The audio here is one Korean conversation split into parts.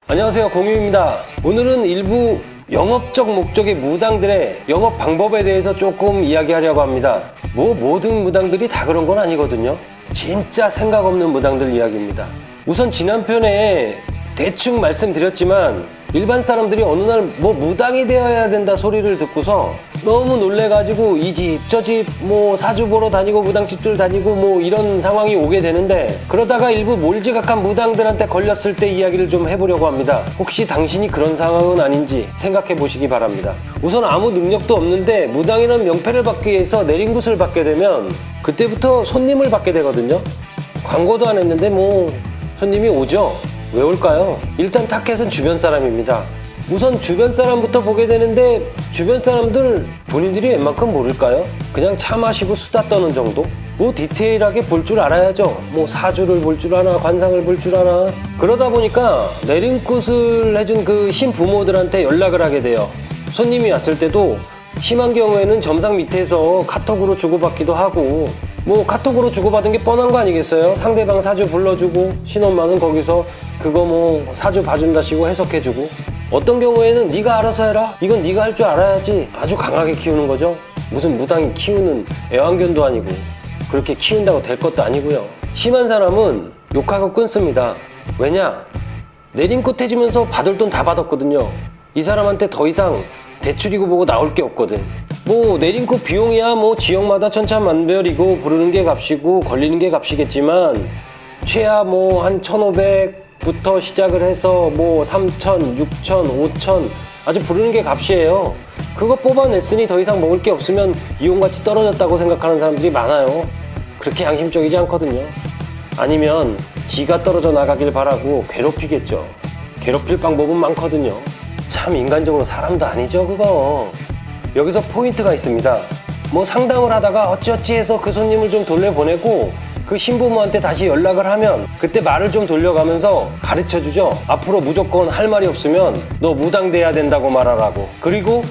안녕하세요, 공유입니다. 오늘은 일부 영업적 목적의 무당들의 영업 방법에 대해서 조금 이야기하려고 합니다. 모든 무당들이 다 그런 건 아니거든요. 진짜 생각 없는 무당들 이야기입니다. 우선 지난 편에 대충 말씀드렸지만 일반 사람들이 어느 날 무당이 되어야 된다 소리를 듣고서 너무 놀래가지고 이 집 저 집 사주 보러 다니고 무당집들 다니고 이런 상황이 오게 되는데, 그러다가 일부 몰지각한 무당들한테 걸렸을 때 이야기를 좀 해보려고 합니다. 혹시 당신이 그런 상황은 아닌지 생각해 보시기 바랍니다. 우선 아무 능력도 없는데 무당이라는 명패를 받기 위해서 내린굿을 받게 되면 그때부터 손님을 받게 되거든요. 광고도 안 했는데 손님이 오죠. 왜 올까요? 일단 타켓은 주변 사람입니다. 우선 주변 사람부터 보게 되는데, 주변 사람들 본인들이 웬만큼 모를까요? 그냥 차 마시고 수다 떠는 정도? 디테일하게 볼 줄 알아야죠. 사주를 볼 줄 아나, 관상을 볼 줄 아나. 그러다 보니까 내린굿을 해준 그 신부모들한테 연락을 하게 돼요. 손님이 왔을 때도 심한 경우에는 점상 밑에서 카톡으로 주고받기도 하고, 카톡으로 주고받은 게 뻔한 거 아니겠어요? 상대방 사주 불러주고 신혼만은 거기서 그거 사주 봐준다시고 해석해주고, 어떤 경우에는 네가 알아서 해라, 이건 네가 할 줄 알아야지, 아주 강하게 키우는 거죠. 무슨 무당이 키우는 애완견도 아니고 그렇게 키운다고 될 것도 아니고요. 심한 사람은 욕하고 끊습니다. 왜냐? 내린꽃 해주면서 받을 돈 다 받았거든요. 이 사람한테 더 이상 대출이고 보고 나올 게 없거든. 내린꽃 비용이야 지역마다 천차만별이고 부르는 게 값이고 걸리는 게 값이겠지만, 최하 한 1,500부터 시작을 해서 3,000, 6,000, 5,000 아주 부르는 게 값이에요. 그거 뽑아냈으니 더 이상 먹을 게 없으면 이용가치 떨어졌다고 생각하는 사람들이 많아요. 그렇게 양심적이지 않거든요. 아니면 지가 떨어져 나가길 바라고 괴롭히겠죠. 괴롭힐 방법은 많거든요. 참 인간적으로 사람도 아니죠, 그거. 여기서 포인트가 있습니다. 상담을 하다가 어찌어찌 해서 그 손님을 좀 돌려보내고 그 신부모한테 다시 연락을 하면 그때 말을 좀 돌려가면서 가르쳐주죠. 앞으로 무조건 할 말이 없으면 너 무당 돼야 된다고 말하라고. 그리고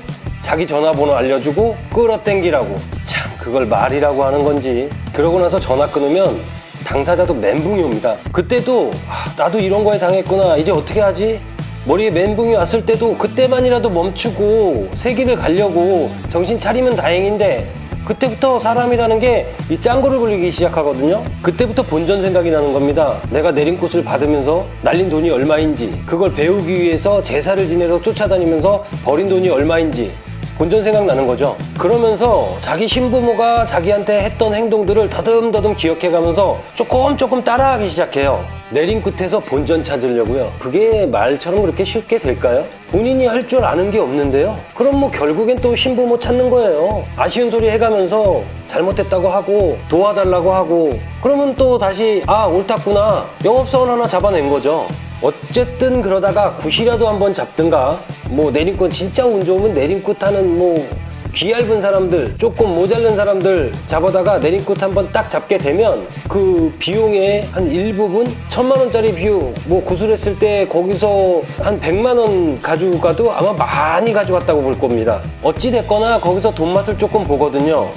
자기 전화번호 알려주고 끌어당기라고. 참 그걸 말이라고 하는 건지. 그러고 나서 전화 끊으면 당사자도 멘붕이 옵니다. 그때도 나도 이런 거에 당했구나, 이제 어떻게 하지? 머리에 멘붕이 왔을 때도 그때만이라도 멈추고 세기를 가려고 정신 차리면 다행인데, 그때부터 사람이라는 게 이 짱구를 굴리기 시작하거든요. 그때부터 본전 생각이 나는 겁니다. 내가 내린꽃을 받으면서 날린 돈이 얼마인지, 그걸 배우기 위해서 제사를 지내서 쫓아다니면서 버린 돈이 얼마인지 본전 생각나는 거죠. 그러면서 자기 신부모가 자기한테 했던 행동들을 더듬더듬 기억해가면서 조금 따라하기 시작해요. 내린 끝에서 본전 찾으려고요. 그게 말처럼 그렇게 쉽게 될까요? 본인이 할 줄 아는 게 없는데요. 그럼 결국엔 또 신부모 찾는 거예요. 아쉬운 소리 해가면서 잘못했다고 하고 도와달라고 하고, 그러면 또 다시 옳았구나, 영업사원 하나 잡아낸 거죠. 어쨌든 그러다가 굿이라도 한번 잡든가, 내린꽃 진짜 운 좋으면 내린꽃 하는 귀 얇은 사람들, 조금 모자른 사람들 잡아다가 내린꽃 한번 딱 잡게 되면 그 비용의 한 일부분, 1,000만원짜리 비용 구슬했을 때 거기서 한 100만원 가져가도 아마 많이 가져갔다고 볼 겁니다. 어찌됐거나 거기서 돈 맛을 조금 보거든요.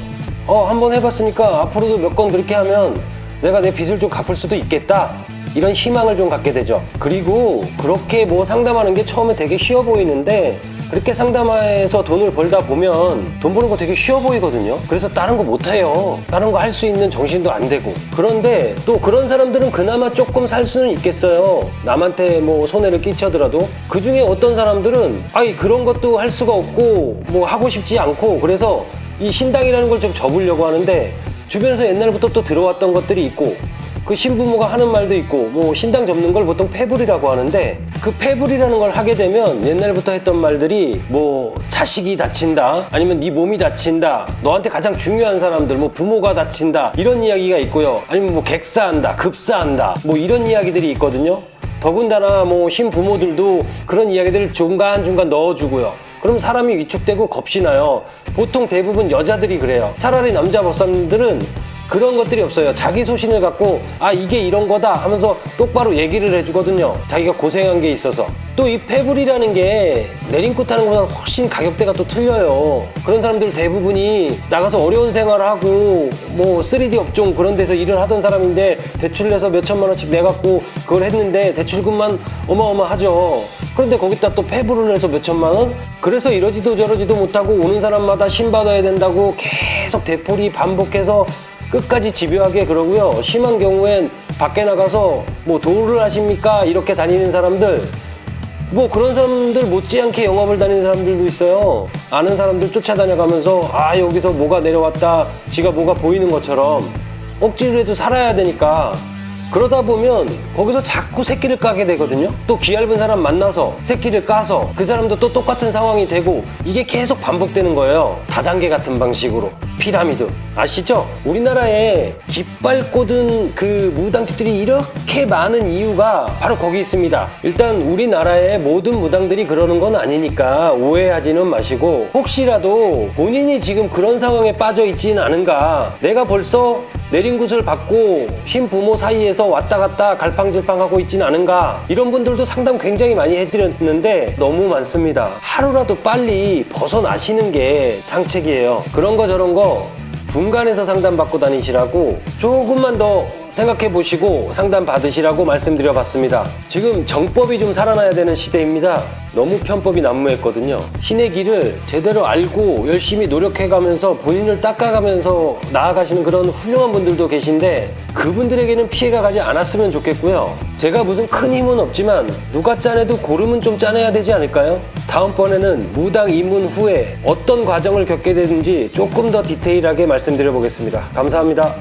한번 해봤으니까 앞으로도 몇 건 그렇게 하면 내가 내 빚을 좀 갚을 수도 있겠다, 이런 희망을 좀 갖게 되죠. 그리고 그렇게 상담하는 게 처음에 되게 쉬워 보이는데, 그렇게 상담해서 돈을 벌다 보면 돈 버는 거 되게 쉬워 보이거든요. 그래서 다른 거 못해요. 다른 거 할 수 있는 정신도 안 되고. 그런데 또 그런 사람들은 그나마 조금 살 수는 있겠어요. 남한테 손해를 끼쳐더라도. 그 중에 어떤 사람들은 그런 것도 할 수가 없고 하고 싶지 않고, 그래서 이 신당이라는 걸 좀 접으려고 하는데, 주변에서 옛날부터 또 들어왔던 것들이 있고, 그 신부모가 하는 말도 있고, 신당 접는 걸 보통 패불이라고 하는데, 그 패불이라는 걸 하게 되면 옛날부터 했던 말들이 자식이 다친다, 아니면 네 몸이 다친다, 너한테 가장 중요한 사람들 부모가 다친다, 이런 이야기가 있고요. 아니면 객사한다, 급사한다, 이런 이야기들이 있거든요. 더군다나 신부모들도 그런 이야기들을 중간중간 넣어주고요. 그럼 사람이 위축되고 겁이 나요. 보통 대부분 여자들이 그래요. 차라리 남자 법사님들은 그런 것들이 없어요. 자기 소신을 갖고 아 이게 이런 거다 하면서 똑바로 얘기를 해주거든요. 자기가 고생한 게 있어서. 또 이 패블이라는 게 내림꽃 타는 것보다 훨씬 가격대가 또 틀려요. 그런 사람들 대부분이 나가서 어려운 생활을 하고 뭐 3D 업종 그런 데서 일을 하던 사람인데 대출 내서 몇 천만 원씩 내갖고 그걸 했는데 대출금만 어마어마하죠. 그런데 거기다 또 패블을 해서 몇 천만 원? 그래서 이러지도 저러지도 못하고 오는 사람마다 신받아야 된다고 계속 되풀이 반복해서 끝까지 집요하게 그러고요. 심한 경우엔 밖에 나가서 뭐 도를 하십니까? 이렇게 다니는 사람들, 뭐 그런 사람들 못지않게 영업을 다니는 사람들도 있어요. 아는 사람들 쫓아다녀가면서 아 여기서 뭐가 내려왔다, 지가 뭐가 보이는 것처럼 억지로 해도 살아야 되니까 그러다 보면 거기서 자꾸 새끼를 까게 되거든요. 또 귀얇은 사람 만나서 새끼를 까서 그 사람도 또 똑같은 상황이 되고 이게 계속 반복되는 거예요. 다단계 같은 방식으로. 피라미드 아시죠? 우리나라에 깃발 꽂은 그 무당집들이 이렇게 많은 이유가 바로 거기 있습니다. 일단 우리나라의 모든 무당들이 그러는 건 아니니까 오해하지는 마시고 혹시라도 본인이 지금 그런 상황에 빠져 있진 않은가, 내가 벌써 내린 곳을 받고 신부모 사이에서 왔다 갔다 갈팡질팡하고 있진 않은가, 이런 분들도 상담 굉장히 많이 해드렸는데 너무 많습니다. 하루라도 빨리 벗어나시는 게 상책이에요. 그런 거 저런 거 분간해서 상담받고 다니시라고 조금만 더 생각해 보시고 상담 받으시라고 말씀드려 봤습니다. 지금 정법이 좀 살아나야 되는 시대입니다. 너무 편법이 난무했거든요. 신의 길을 제대로 알고 열심히 노력해가면서 본인을 닦아가면서 나아가시는 그런 훌륭한 분들도 계신데 그분들에게는 피해가 가지 않았으면 좋겠고요. 제가 무슨 큰 힘은 없지만 누가 짜내도 고름은 좀 짜내야 되지 않을까요? 다음번에는 무당 입문 후에 어떤 과정을 겪게 되는지 조금 더 디테일하게 말씀드려 보겠습니다. 감사합니다.